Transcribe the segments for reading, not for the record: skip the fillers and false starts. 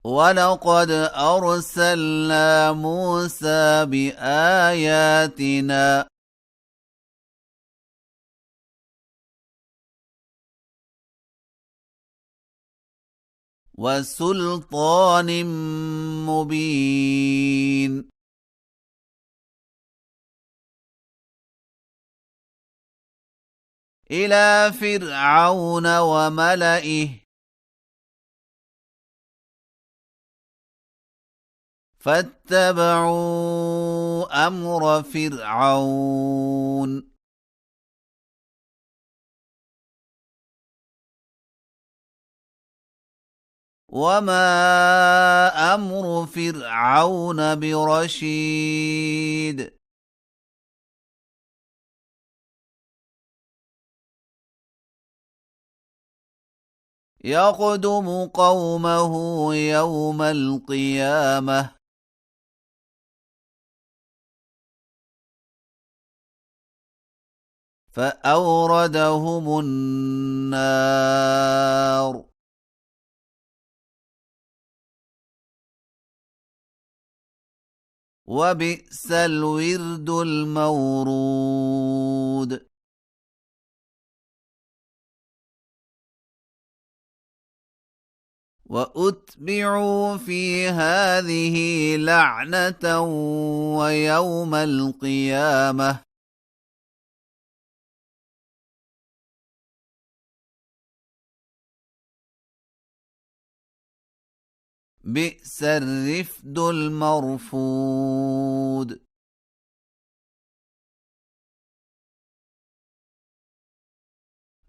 ولقد أرسلنا موسى بآياتنا وسلطان مبين إلى فرعون وملئه فاتبعوا أمر فرعون وما أمر فرعون برشيد يقدم قومه يوم القيامة فأوردهم النار وبئس الورد المورود وأتبعوا في هذه لعنة ويوم القيامة بئس الرفد المرفود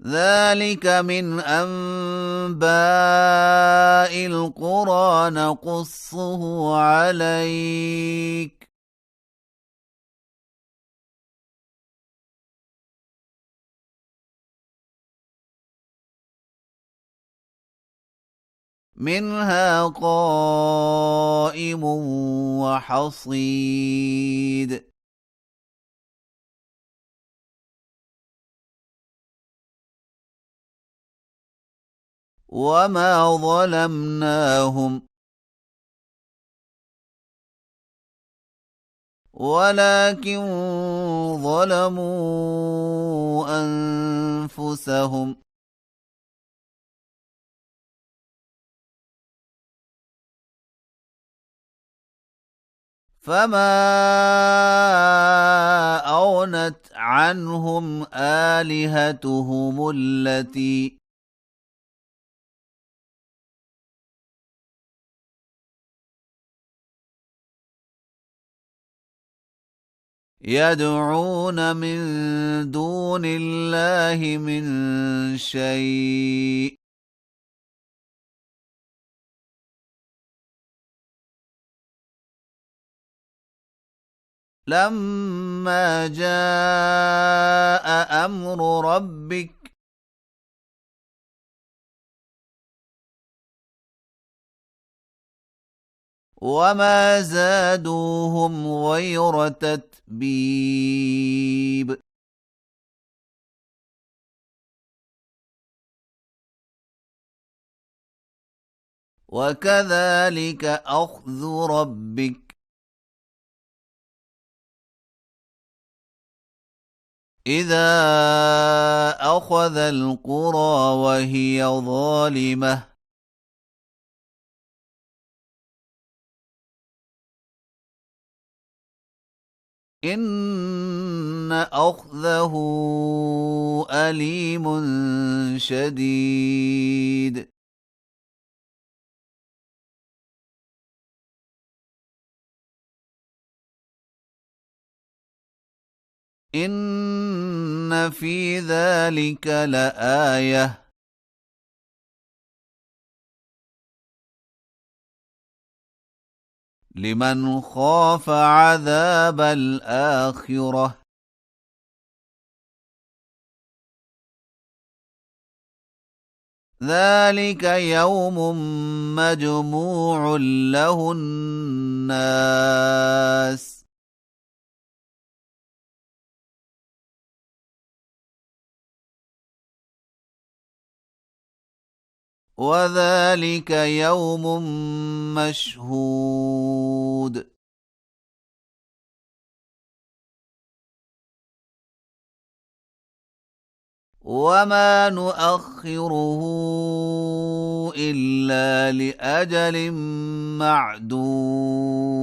ذلك من أنباء القرى نقصه عليك منها قائم وحصيد وما ظلمناهم ولكن ظلموا أنفسهم فما أغنت عنهم آلهتهم التي يدعون من دون الله من شيء لما جاء أمر ربك وما زادوهم غير تتبيب وكذلك أخذ ربك إذا أخذ القرى وهي ظالمة إن أخذه أليم شديد إن في ذلك لآية لمن خاف عذاب الآخرة ذلك يوم مجموع له الناس وذلك يوم مشهود وما نؤخره إلا لأجل معدود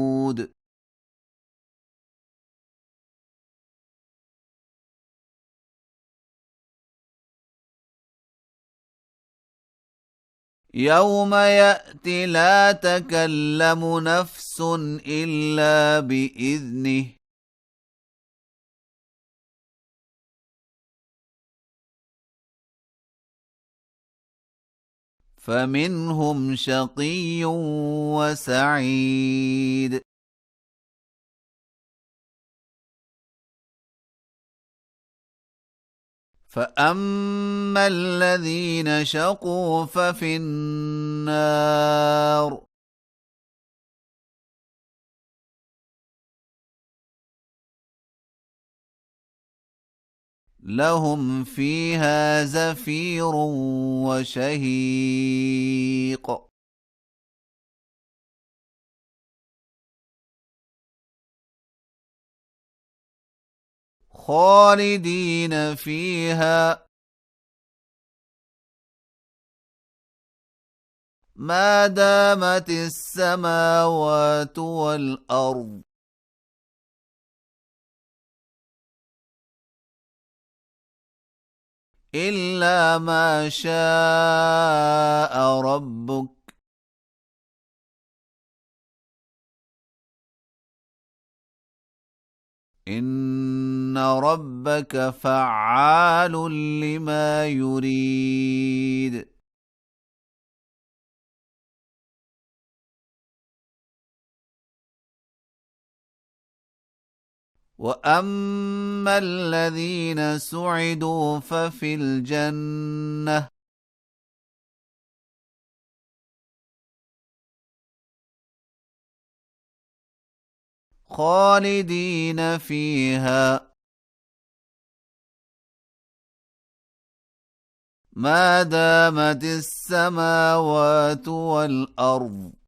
يوم يأتي لا تكلم نفس إلا بإذنه فمنهم شقي وسعيد فأما الذين شقوا ففي النار لهم فيها زفير وشهيق خالدين فيها ما دامت السماوات والأرض إلا ما شاء ربك إن ربك فعال لما يريد وأما الذين سعدوا ففي الجنة خالدين فيها ما دامت السماوات والأرض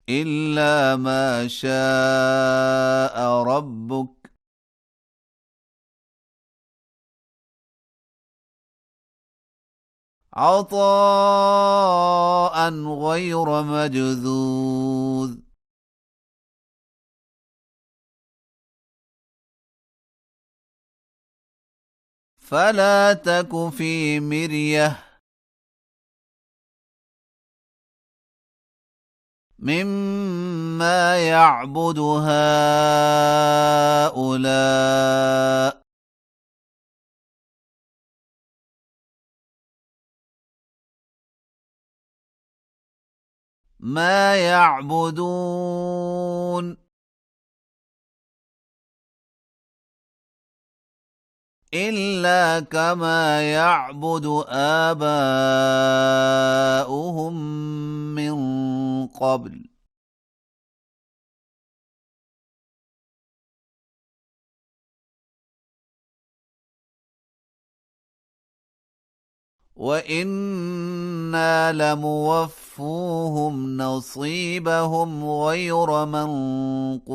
إلا ما شاء ربك عطاء غير مجذوذ فلا تك في مرية مما يعبد هؤلاء ما يعبدون إلا كما يعبد آباؤهم من قبل وإنا لموفوهم نصيبهم غير منقوص